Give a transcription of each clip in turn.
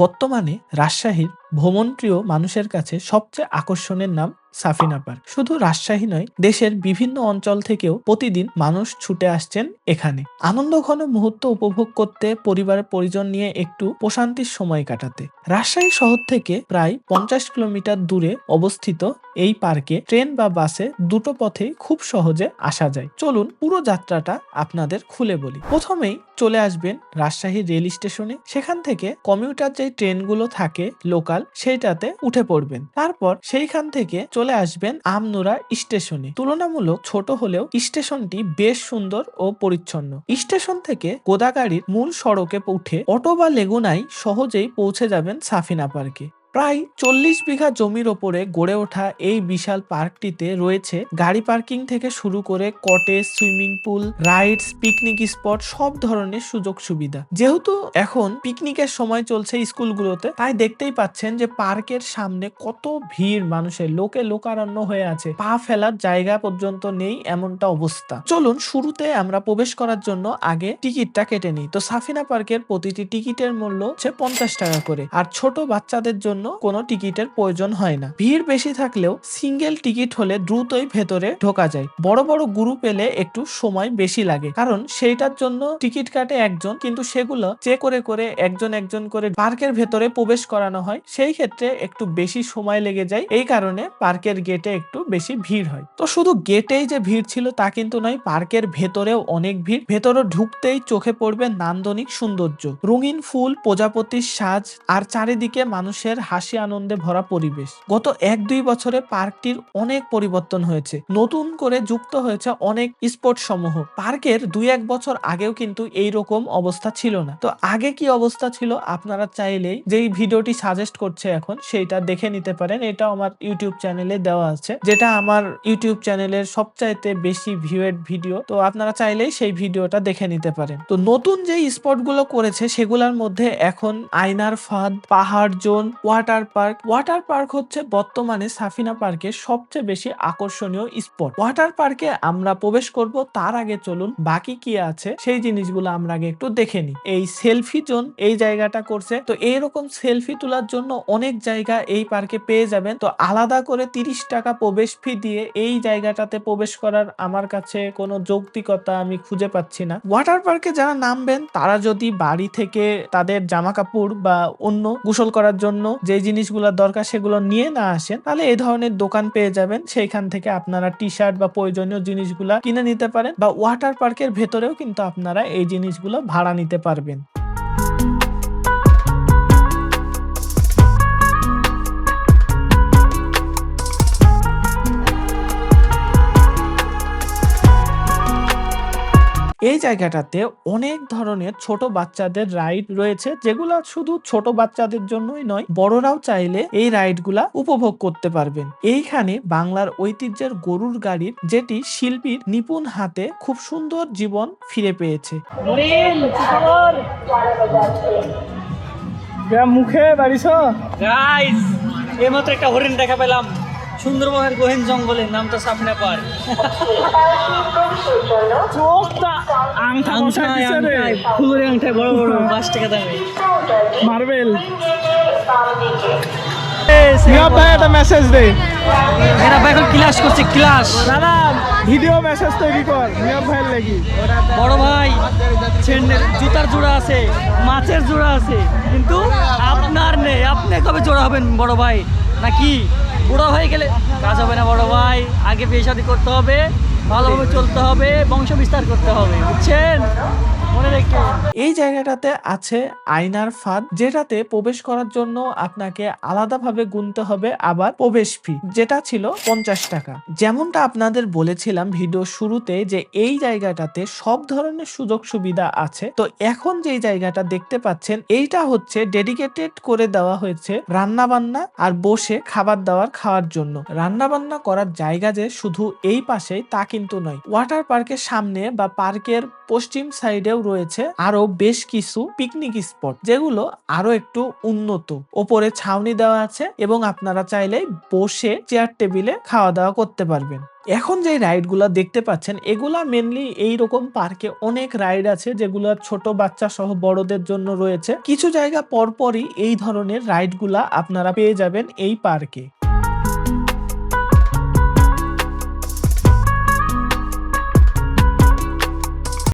বর্তমানে রাজশাহীর ভ্রমণপ্রিয় মানুষের কাছে সবচেয়ে আকর্ষণের নাম সাফিনা পার্ক। শুধু রাজশাহী নয়, দেশের বিভিন্ন অঞ্চল থেকেও প্রতিদিন মানুষ ছুটে আসছেন এখানে আনন্দঘন মুহূর্ত উপভোগ করতে, পরিবারের পরিজন নিয়ে একটু প্রশান্তির সময় কাটাতে। রাজশাহী শহর থেকে প্রায় 50 কিলোমিটার দূরে অবস্থিত এই পার্কে ট্রেন বা বাসে দুটো পথেই খুব সহজে আসা যায়। চলুন পুরো যাত্রাটা আপনাদের খুলে বলি। প্রথমেই চলে আসবেন রাজশাহী রেল স্টেশনে। সেখান থেকে কমিউটার যে ট্রেনগুলো থাকে লোকাল, সেইটাতে উঠে পড়বেন। তারপর সেইখান থেকে চলে আসবেন আমনুরা স্টেশনে। তুলনামূলক ছোট হলেও স্টেশনটি বেশ সুন্দর ও পরিচ্ছন্ন। স্টেশন থেকে গোদাগাড়ির মূল সড়কে উঠে অটো বা লেগুনায় সহজেই পৌঁছে যাবেন সাফিনা পার্কে। প্রায় 40 বিঘা জমির ওপরে গড়ে ওঠা এই বিশাল পার্কটিতে রয়েছে গাড়ি পার্কিং থেকে শুরু করে cottage, swimming pool, rides, picnic spot, সব ধরনের সুযোগ সুবিধা। যেহেতু এখন পিকনিকের সময় চলছে স্কুলগুলোতে, তাই দেখতেই পাচ্ছেন যে পার্কের সামনে কত ভিড় মানুষের, লোকে লোকারণ্য হয়ে আছে, পা ফেলার জায়গা পর্যন্ত নেই, এমনটা অবস্থা। চলুন শুরুতে আমরা প্রবেশ করার জন্য আগে টিকিটটা কেটে নিই। তো সাফিনা পার্কের প্রতিটি টিকিটের মূল্য হচ্ছে 50 টাকা করে, আর ছোট বাচ্চাদের জন্য কোনো টিকিটের প্রয়োজন হয় না। ভিড় বেশি থাকলেও সিঙ্গেল টিকিট হলে দ্রুতই ভেতরে ঢোকা যায়। বড় বড় গ্রুপ এলে একটু সময় বেশি লাগে, কারণ সেইটার জন্য টিকিট কাটে একজন, কিন্তু সেগুলো চেক করে করে একজন একজন করে পার্কের ভেতরে প্রবেশ করানো হয়। সেই ক্ষেত্রে একটু বেশি সময় লেগে যায়, এই কারণে পার্কের গেটে একটু বেশি ভিড় হয়। তো শুধু গেটেই যে ভিড় ছিল তা কিন্তু নয়, পার্কের ভেতরেও অনেক ভিড়। ভেতরে ঢুকতেই চোখে পড়বে নান্দনিক সৌন্দর্য, রঙিন ফুল, প্রজাপতির সাজ, আর চারিদিকে মানুষের হাসি আনন্দে ভরা পরিবেশ। গত 1-2 বছরে পার্কটির অনেক পরিবর্তন হয়েছে, নতুন করে যুক্ত হয়েছে অনেক স্পোর্ট সমূহ। পার্কের 2-1 বছর আগেও কিন্তু এইরকম অবস্থা ছিল না। তো আগে কি অবস্থা ছিল আপনারা চাইলেই যেই ভিডিওটি সাজেস্ট করছে এখন সেইটা দেখে নিতে পারেন। এটা আমার ইউটিউব চ্যানেলে দেওয়া আছে, যেটা আমার ইউটিউব চ্যানেলের সবচাইতে বেশি ভিউয়েড ভিডিও। তো আপনারা চাইলেই সেই ভিডিওটা দেখে নিতে পারেন। তো নতুন যে স্পট গুলো করেছে সেগুলোর মধ্যে এখন আয়নার ফাঁদ, পাহাড় zone, water park. Water park হচ্ছে বর্তমানে সাফিনা পার্কের সবচেয়ে বেশি আকর্ষণীয় স্পট। ওয়াটার পার্কে আমরা প্রবেশ করব, তার আগে চলুন বাকি কি আছে সেই জিনিসগুলো আমরা আগে একটু দেখে নিই। এই সেলফি জোন এই জায়গাটা করছে, তো এইরকম সেলফি তোলার জন্য অনেক জায়গা এই পার্কে পেয়ে যাবেন। তো আলাদা করে 30 টাকা প্রবেশ ফি দিয়ে এই জায়গাটাতে প্রবেশ করার আমার কাছে কোনো যৌক্তিকতা আমি খুঁজে পাচ্ছি না। ওয়াটার পার্কে যারা নামবেন তারা যদি বাড়ি থেকে তাদের জামা কাপড় বা অন্য গোসল করার জন্য যে জিনিসগুলো দরকার সেগুলো নিয়ে না আসেন, তাহলে এই ধরনের দোকান পেয়ে যাবেন। সেইখান থেকে আপনারা টি শার্ট বা প্রয়োজনীয় জিনিসগুলা কিনে নিতে পারেন, বা ওয়াটার পার্কের ভেতরেও কিন্তু আপনারা এই জিনিসগুলো ভাড়া নিতে পারবেন। এই জায়গাটাতে অনেক ধরনের ছোট বাচ্চাদের রাইড রয়েছে, যেগুলো শুধু ছোট বাচ্চাদের জন্যই নয়, বড়রাও চাইলে এই রাইডগুলা উপভোগ করতে পারবেন। এইখানে বাংলার ঐতিহ্যের গরুর গাড়ির, যেটি শিল্পীর নিপুণ হাতে খুব সুন্দর জীবন ফিরে পেয়েছে। মুখে বাড়িছ গাইস, এইমাত্র একটা হরিণ দেখা পেলাম সুন্দরবনের গহীন জঙ্গলে, নামটা সাফিনা পার্ক। ফুলের আংটায় বড় বড় 5 টাকা দামে মার্বেল। ভাই একটা মেসেজ দে। এরা ভাই এখন ক্লাস করছে, ক্লাস। দাদা ভিডিও মেসেজ তৈরি কর নিয়ম ভাইয়ের লাগি। বড় ভাই জুতার জোড়া আছে, মাছের জোড়া আছে, কিন্তু আপনার নেই। আপনি কবে জোড়া হবেন বড় ভাই? নাকি বুড়ো হয়ে গেলে কাজ হবে না বড় ভাই? আগে বিয়ে শাদী করতে হবে, ভালোভাবে চলতে হবে, বংশ বিস্তার করতে হবে, বুঝছেন? মনে রেখে। এই জায়গাটাতে আছে আয়নার ফাঁদ, যেটাতে প্রবেশ করার জন্য আপনাকে আলাদাভাবে গুনতে হবে আবার প্রবেশ ফি, যেটা ছিল 50 টাকা। যেমনটা আপনাদের বলেছিলাম ভিডিও শুরুতে যে এই জায়গাটাতে সব ধরনের সুযোগ সুবিধা আছে। তো এখন যে জায়গাটা দেখতে পাচ্ছেন এইটা হচ্ছে ডেডিকেটেড করে দেওয়া হয়েছে রান্না বান্না আর বসে খাবার দাবার খাওয়ার জন্য। রান্না বান্না করার জায়গা যে শুধু এই পাশেই তা কিন্তু নয়, ওয়াটার পার্কের সামনে বা পার্কের পশ্চিম সাইডেও রয়েছে আরো বেশ কিছু পিকনিক স্পট, যেগুলো আরো একটু উন্নত। ওপরে ছাউনি দেওয়া আছে এবং আপনারা চাইলেই বসে চেয়ার টেবিলে খাওয়া দাওয়া করতে পারবেন। এখন যে রাইড গুলা দেখতে পাচ্ছেন, এগুলা মেনলি এইরকম পার্কে অনেক রাইড আছে যেগুলো ছোট বাচ্চা সহ বড়দের জন্য রয়েছে। কিছু জায়গা পরপরই এই ধরনের রাইড গুলা আপনারা পেয়ে যাবেন এই পার্কে।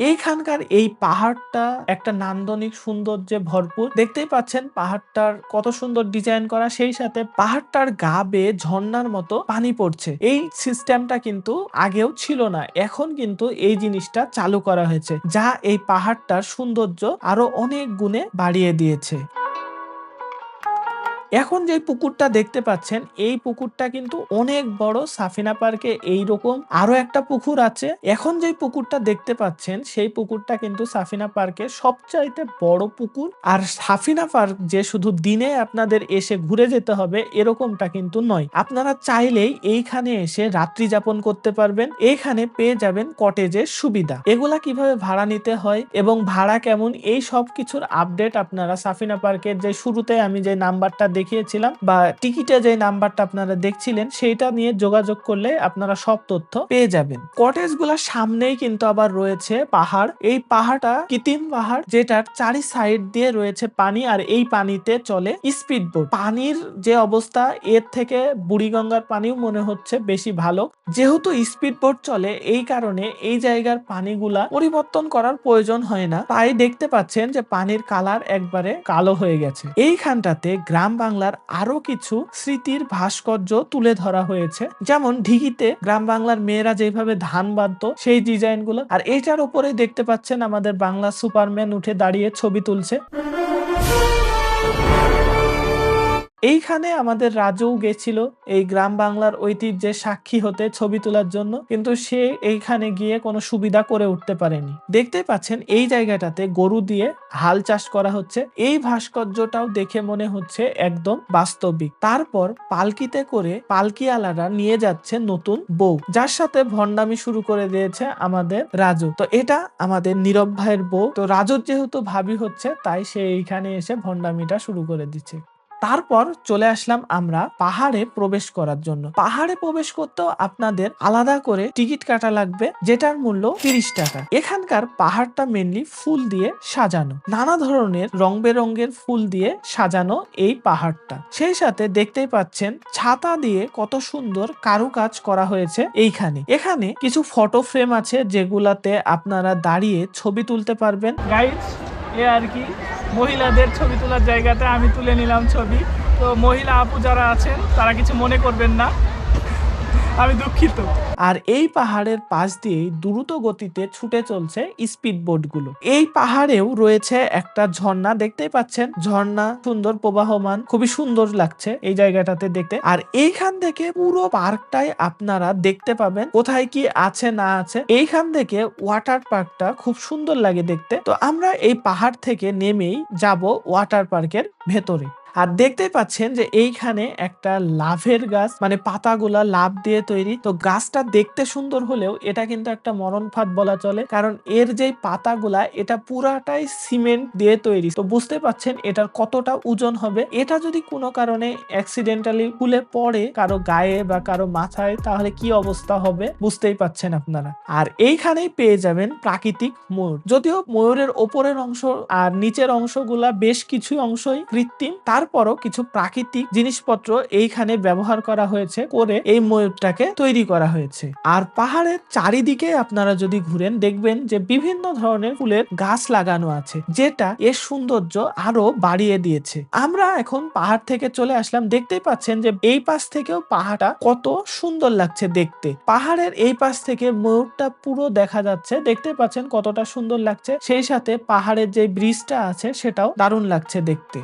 এইখানকার এই পাহাড়টা একটা নান্দনিক সৌন্দর্যে ভরপুর। দেখতেই পাচ্ছেন পাহাড়টার কত সুন্দর ডিজাইন করা, সেই সাথে পাহাড়টার গা বেয়ে ঝর্ণার মতো পানি পড়ছে। এই সিস্টেমটা কিন্তু আগেও ছিল না, এখন কিন্তু এই জিনিসটা চালু করা হয়েছে, যা এই পাহাড়টার সৌন্দর্য আরো অনেক গুণে বাড়িয়ে দিয়েছে। এখন যে পুকুরটা দেখতে পাচ্ছেন, এই পুকুরটা কিন্তু অনেক বড়। সাফিনা পার্কে এইরকম আরো একটা পুকুর আছে। এখন যে পুকুরটা দেখতে পাচ্ছেন, সেই পুকুরটা কিন্তু সাফিনা পার্কে সবচাইতে বড় পুকুর। আর সাফিনা পার্ক যে শুধু দিনে আপনাদের এসে ঘুরে যেতে হবে এরকমটা কিন্তু নয়, আপনারা চাইলেই এইখানে এসে রাত্রি যাপন করতে পারবেন। এইখানে পেয়ে যাবেন কটেজের সুবিধা। এগুলা কিভাবে ভাড়া নিতে হয় এবং ভাড়া কেমন, এই সব কিছুর আপডেট আপনারা সাফিনা পার্কের যে শুরুতে আমি যে নাম্বারটা দেখিয়েছিলাম বা টিকিটে যে নাম্বারটা আপনারা দেখছিলেন, সেইটা নিয়ে যোগাযোগ করলে আপনারা সব তথ্য পেয়ে যাবেন। কটেজ গুলার সামনেই কিন্তু আবার রয়েছে পাহাড়। এই পাহাড়টা কৃত্রিম পাহাড়, যেটার চারি সাইড দিয়ে রয়েছে পানি, আর এই পানিতে চলে স্পিড বোট। পানির যে অবস্থা, এর থেকে বুড়িগঙ্গার পানিও মনে হচ্ছে বেশি ভালো। যেহেতু স্পিড বোট চলে, এই কারণে এই জায়গার পানিগুলা পরিবর্তন করার প্রয়োজন হয় না। তাই দেখতে পাচ্ছেন যে পানির কালার একবারে কালো হয়ে গেছে। এইখানটাতে গ্রাম বাংলার আরো কিছু স্মৃতির ভাস্কর্য তুলে ধরা হয়েছে, যেমন ঢিকিতে গ্রাম বাংলার মেয়েরা যেভাবে ধান বাঁধতো সেই ডিজাইন গুলো। আর এটার উপরে দেখতে পাচ্ছেন আমাদের বাংলা সুপারম্যান উঠে দাঁড়িয়ে ছবি তুলছে। এইখানে আমাদের রাজু গেছিল এই গ্রাম বাংলার ঐতিহ্যের সাক্ষী হতে ছবি তোলার জন্য, কিন্তু সে এইখানে গিয়ে কোনো সুবিধা করে উঠতে পারেনি। দেখতে পাচ্ছেন এই জায়গাটাতে গরু দিয়ে হাল চাষ করা হচ্ছে। এই ভাস্কর্যটাও দেখে মনে হচ্ছে একদম বাস্তবিক। তারপর পালকিতে করে পালকিওয়ালারা নিয়ে যাচ্ছে নতুন বউ, যার সাথে ভণ্ডামি শুরু করে দিয়েছে আমাদের রাজু। তো এটা আমাদের নীরব ভাইয়ের বউ। তো রাজুর যেহেতু ভাবি হচ্ছে, তাই সে এইখানে এসে ভণ্ডামিটা শুরু করে দিচ্ছে। তারপর চলে আসলাম আমরা পাহাড়ে প্রবেশ করার জন্য। পাহাড়ে প্রবেশ করতেও আপনাদের আলাদা করে টিকিট কাটা লাগবে, যেটার মূল্য 30 টাকা। এখানকার পাহাড়টা মেনলি ফুল দিয়ে সাজানো, নানা ধরনের রং বেরঙের ফুল দিয়ে সাজানো এই পাহাড়টা। সেই সাথে দেখতেই পাচ্ছেন ছাতা দিয়ে কত সুন্দর কারুকাজ করা হয়েছে এইখানে। এখানে কিছু ফটো ফ্রেম আছে যেগুলাতে আপনারা দাঁড়িয়ে ছবি তুলতে পারবেন। গাইস, এ আর কি মহিলাদের ছবি তোলার জায়গাতে আমি তুলে নিলাম ছবি। তো মহিলা আপু যারা আছেন তারা কিছু মনে করবেন না, আমি দুঃখিত। আর এই পাহাড়ের পাশ দিয়ে দ্রুত গতিতে ছুটে চলছে স্পিড বোট গুলো। এই পাহাড়েও রয়েছে একটা ঝর্ণা, দেখতেই পাচ্ছেন ঝর্ণা সুন্দর প্রবাহমান, খুবই সুন্দর লাগছে এই জায়গাটাতে দেখতে। আর এইখান থেকে পুরো পার্কটাই আপনারা দেখতে পাবেন কোথায় কি আছে না আছে। এইখান থেকে ওয়াটার পার্কটা খুব সুন্দর লাগে দেখতে। তো আমরা এই পাহাড় থেকে নেমেই যাব ওয়াটার পার্কের ভেতরে। আর দেখতেই পাচ্ছেন যে এইখানে একটা লাভের গাছ, মানে পাতাগুলা লাভ দিয়ে তৈরি। তো গাছটা দেখতে সুন্দর হলেও এটা কিন্তু একটা মরণ ফাঁদ বলা চলে, কারণ এর যে পাতাগুলা এটা পুরাটাই সিমেন্ট দিয়ে তৈরি। তো বুঝতে পাচ্ছেন এটার কতটা ওজন হবে। এটা যদি কোনো কারণে অ্যাক্সিডেন্টালি খুলে পড়ে কারো গায়ে বা কারো মাথায়, তাহলে কি অবস্থা হবে বুঝতেই পাচ্ছেন আপনারা। আর এইখানেই পেয়ে যাবেন প্রাকৃতিক ময়ূর। যদিও ময়ূরের ওপরের অংশ আর নিচের অংশগুলা বেশ কিছু অংশই কৃত্রিম, তারপরও কিছু প্রাকৃতিক জিনিসপত্র এইখানে ব্যবহার করা হয়েছে করে এই ময়ূরটাকে তৈরি করা হয়েছে। আর পাহাড়ের চারিদিকে আপনারা যদি ঘুরেন দেখবেন যে বিভিন্ন ধরনের ফুলের গাছ লাগানো আছে, যেটা এর সৌন্দর্য আরো বাড়িয়ে দিয়েছে। আমরা এখন পাহাড় থেকে চলে আসলাম। দেখতেই পাচ্ছেন যে এই পাশ থেকেও পাহাড়টা কত সুন্দর লাগছে দেখতে। পাহাড়ের এই পাশ থেকে ময়ূরটা পুরো দেখা যাচ্ছে, দেখতে পাচ্ছেন কতটা সুন্দর লাগছে। সেই সাথে পাহাড়ের যে ব্রিজটা আছে সেটাও দারুণ লাগছে দেখতে।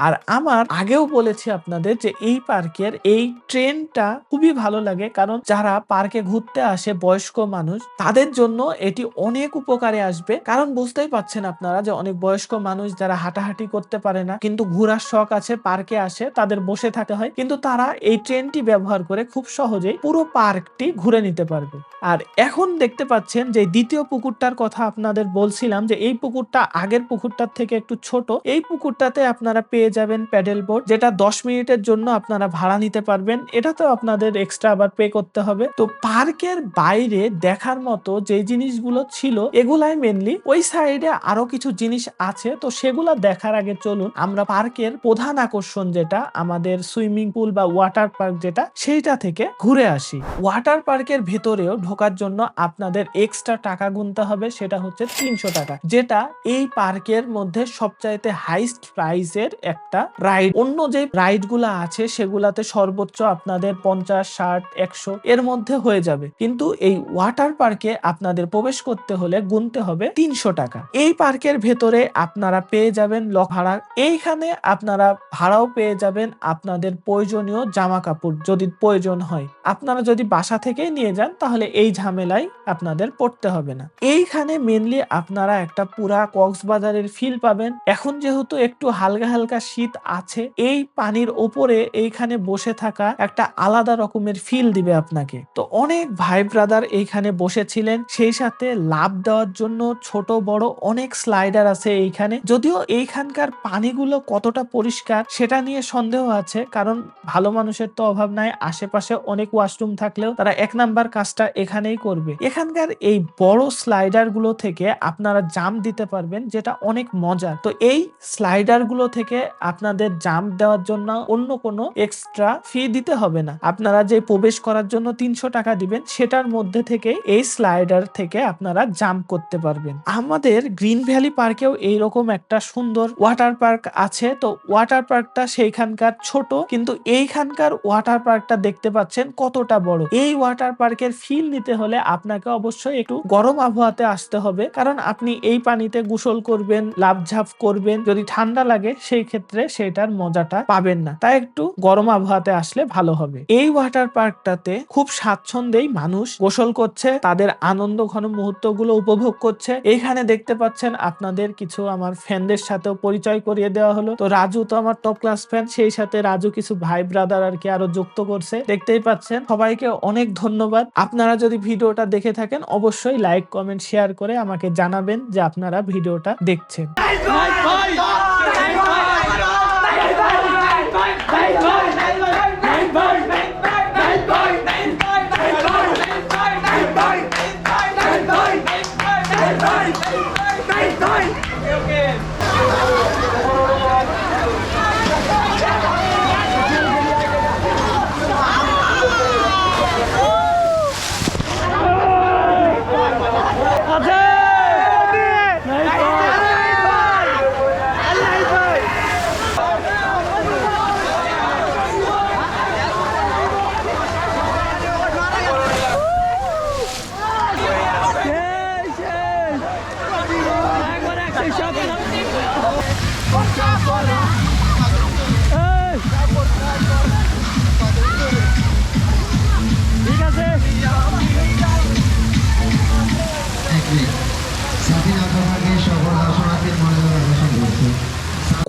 আর আমার আগেও বলেছি আপনাদের যে এই পার্কের এই ট্রেনটা খুবই ভালো লাগে, কারণ যারা পার্কে ঘুরতে আসে বয়স্ক মানুষ তাদের জন্য এটি অনেক উপকারে আসবে। কারণ বুঝতেই পারছেন আপনারা যে অনেক বয়স্ক মানুষ যারা হাঁটাহাঁটি করতে পারে না কিন্তু ঘোরার শখ আছে, পার্কে আসে, তাদের বসে থাকতে হয়, কিন্তু তারা এই ট্রেনটি ব্যবহার করে খুব সহজেই পুরো পার্কটি ঘুরে নিতে পারবে। আর এখন দেখতে পাচ্ছেন যে দ্বিতীয় পুকুরটার কথা আপনাদের বলছিলাম যে এই পুকুরটা আগের পুকুরটার থেকে একটু ছোট। এই পুকুরটাতে আপনারা পেয়ে যাবেন প্যাডেল বোর্ড, যেটা 10 মিনিটের জন্য আপনারা ভাড়া নিতে পারবেন। এটাতেও আপনাদের এক্সট্রা আবার পে করতে হবে। তো পার্কের বাইরে দেখার মতো যে জিনিসগুলো ছিল এগুলাই মেনলি, ওই সাইডে আরো কিছু জিনিস আছে, তো সেগুলা দেখার আগে চলুন আমরা পার্কের প্রধান আকর্ষণ যেটা আমাদের সুইমিং পুল বা ওয়াটার পার্ক যেটা, সেইটা থেকে ঘুরে আসি। ওয়াটার পার্কের ভেতরেও ঢোকার জন্য আপনাদের এক্সট্রা টাকা গুনতে হবে, সেটা হচ্ছে 300 টাকা, যেটা এই পার্কের মধ্যে সবচাইতে হাইস্ট প্রাইসের একটা রাইড। অন্য যে রাইড গুলা আছে সেগুলাতে সর্বোচ্চ আপনাদের 50, 60, 100 এর মধ্যে হয়ে যাবে, কিন্তু এই ওয়াটার পার্কে আপনাদের প্রবেশ করতে হলে গুনতে হবে 300 টাকা। এই পার্কের ভেতরে আপনারা পেয়ে যাবেন লক ভাড়া, এইখানে আপনারা ভাড়াও পেয়ে যাবেন আপনাদের প্রয়োজনীয় জামা কাপড় যদি প্রয়োজন হয়। আপনারা যদি বাসা থেকেই নিয়ে যান তাহলে এই ঝামেলায় আপনাদের পড়তে হবে না। এইখানে মেনলি আপনারা একটা পুরা কক্সবাজারের ফিল পাবেন। এখন যেহেতু একটু হালকা হালকা শীত আছে, এই পানির ওপরে এইখানে বসে থাকা একটা আলাদা রকমের ফিল দিবে আপনাকে। তো অনেক ভাই ব্রাদার এইখানে বসেছিলেন, সেই সাথে লাভ দেওয়ার জন্য ছোট বড় অনেক স্লাইডার আছে এইখানে। যদিও এইখানকার পানিগুলো কতটা পরিষ্কার সেটা নিয়ে সন্দেহ আছে, কারণ ভালো মানুষের তো অভাব নাই, আশেপাশে অনেক ওয়াশরুম থাকলেও তারা 1 নাম্বার কাজটা এখানেই করবে। এখানকার এই বড় স্লাইডার গুলো থেকে আপনারা জাম্প দিতে পারবেন, যেটা অনেক মজার। তো এই স্লাইডার গুলো থেকে আপনাদের জাম্প দেওয়ার জন্য অন্য কোনো এক্সট্রা ফি দিতে হবে না। আপনারা যে প্রবেশ করার জন্য 300 টাকা দিবেন সেটার মধ্যে থেকে এই স্লাইডার থেকে আপনারা জাম্প করতে পারবেন। আমাদের গ্রিন ভ্যালি পার্কেও এইরকম একটা সুন্দর ওয়াটার পার্ক আছে। তো ওয়াটার পার্কটা সেইখানকার ছোট, কিন্তু এইখানকার ওয়াটার পার্কটা দেখতে পাচ্ছেন কতটা বড়। এই ওয়াটার পার্কের ফিল নিতে হলে আপনাকে অবশ্যই একটু গরম আবহাওয়াতে আসতে হবে, কারণ আপনি এই পানিতে গোসল করবেন, লাফঝাপ করবেন, যদি ঠান্ডা লাগে সেই ক্ষেত্রে সেটার মজাটা পাবেন না। তাই একটু গরম আবহাওয়াতে আসলে ভালো হবে। এই ওয়াটার পার্কটাতে খুব স্বাচ্ছন্দ্যেই মানুষ গোসল করছে, তাদের আনন্দ ঘন মুহূর্তগুলো উপভোগ করছে। এইখানে দেখতে পাচ্ছেন আপনাদের কিছু আমার ফ্যানদের সাথেও পরিচয় করিয়ে দেওয়া হলো। তো রাজু তো আমার টপ ক্লাস ফ্যান, সেই সাথে রাজু কিছু ভাই ব্রাদার আর কি আরো যুক্ত করছে, দেখতেই পাচ্ছেন। সবাইকে অনেক ধন্যবাদ। আপনারা যদি ভিডিওটা দেখে থাকেন অবশ্যই লাইক, কমেন্ট, শেয়ার করে আমাকে জানাবেন যে আপনারা ভিডিওটা দেখছেন।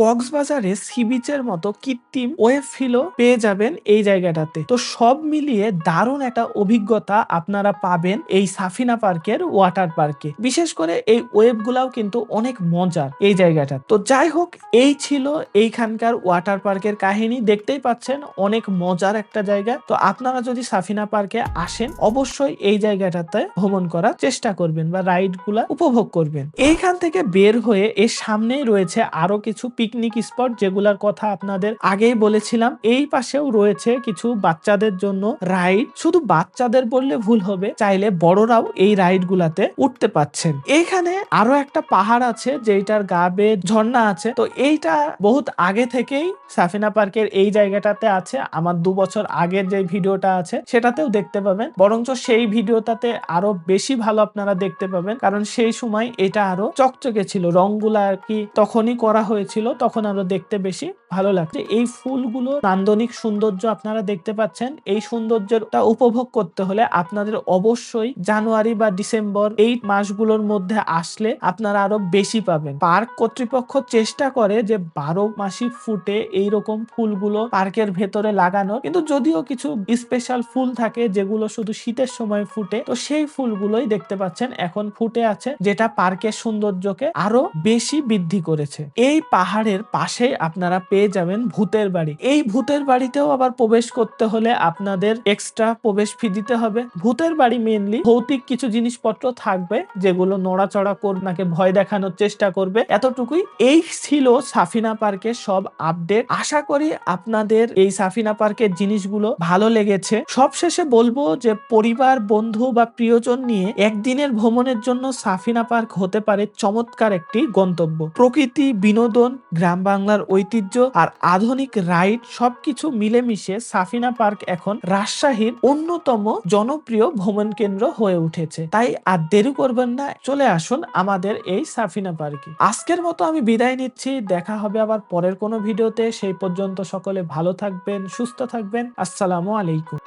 কক্সবাজারে সি বিচের মতো কৃত্রিম ওয়েভ ফিলও পেয়ে যাবেন এই জায়গাটাতে। তো সব মিলিয়ে দারুণ একটা অভিজ্ঞতা আপনারা পাবেন এই সাফিনা পার্কের ওয়াটার পার্কে। বিশেষ করে এই ওয়েভ গুলাও কিন্তু অনেক মজার এই জায়গাটা। তো যাই হোক, এই ছিল এইখানকার ওয়াটার পার্কের কাহিনী। দেখতেই পাচ্ছেন অনেক মজার একটা জায়গা। তো আপনারা যদি সাফিনা পার্কে আসেন অবশ্যই এই জায়গাটাতে ভ্রমণ করার চেষ্টা করবেন বা রাইড গুলা উপভোগ করবেন। এইখান থেকে বের হয়ে এর সামনেই রয়েছে আরো কিছু পিকনিক স্পট, যেগুলার কথা আপনাদের আগেই বলেছিলাম। এই পাশেও রয়েছে কিছু বাচ্চাদের জন্য রাইড। শুধু বাচ্চাদের বললে ভুল হবে, চাইলে বড়রাও এই রাইড গুলাতে উঠতে পাচ্ছেন। এইখানে আরো একটা পাহাড় আছে যেটার গা বেয়ে ঝর্ণা আছে। তো এইটা বহুত আগে থেকেই সাফিনা পার্কের এই জায়গাটাতে আছে। আমার 2 বছর আগের যে ভিডিওটা আছে সেটাতেও দেখতে পাবেন, বরঞ্চ সেই ভিডিওটাতে আরো বেশি ভালো আপনারা দেখতে পাবেন, কারণ সেই সময় এটা আরো চকচকে ছিল, রংগুলা আর কি তখনই করা হয়েছিল। তখন আরো দেখতে বেশি ভালো লাগছে। এই ফুলগুলো নান্দনিক সৌন্দর্য আপনারা দেখতে পাচ্ছেন। এই সৌন্দর্যটা উপভোগ করতে হলে আপনাদের অবশ্যই জানুয়ারি বা ডিসেম্বর এই মাসগুলোর মধ্যে আসলে আপনারা আরো বেশি পাবেন। পার্ক কর্তৃপক্ষ চেষ্টা করে যে 12 মাসই ফুটে এইরকম ফুলগুলো পার্কের ভেতরে লাগানো, কিন্তু যদিও কিছু স্পেশাল ফুল থাকে যেগুলো শুধু শীতের সময় ফুটে, তো সেই ফুলগুলোই দেখতে পাচ্ছেন এখন ফুটে আছে, যেটা পার্কের সৌন্দর্যকে আরো বেশি বৃদ্ধি করেছে। এই পাহাড়ের পাশে আপনারা পেয়ে যাবেন ভূতের বাড়ি। এই ভূতের বাড়িতেও আবার প্রবেশ করতে হলে আপনাদের এক্সট্রা প্রবেশ ফি দিতে হবে। ভূতের বাড়ি মেইনলি ভৌতিক কিছু জিনিসপত্র থাকবে যেগুলো নড়াচড়া করে আপনাকে ভয় দেখানোর চেষ্টা করবে, এতটুকুই। এই ছিল সাফিনা পার্কের সব আপডেট। আশা করি আপনাদের এই সাফিনা পার্কের জিনিসগুলো ভালো লেগেছে। সবশেষে বলবো যে পরিবার, বন্ধু বা প্রিয়জন নিয়ে একদিনের ভ্রমণের জন্য সাফিনা পার্ক হতে পারে চমৎকার একটি গন্তব্য। প্রকৃতি, বিনোদন, গ্রাম বাংলার ঐতিহ্য আর আধুনিক রাইড সবকিছু মিলেমিশে সাফিনা পার্ক এখন রাজশাহীর অন্যতম জনপ্রিয় ভ্রমণ কেন্দ্র হয়ে উঠেছে। তাই আর দেরি করবেন না, চলে আসুন আমাদের এই সাফিনা পার্কে। আজকের মতো আমি বিদায় নিচ্ছি, দেখা হবে আবার পরের কোনো ভিডিওতে। সেই পর্যন্ত সকলে ভালো থাকবেন, সুস্থ থাকবেন। আসসালামু আলাইকুম।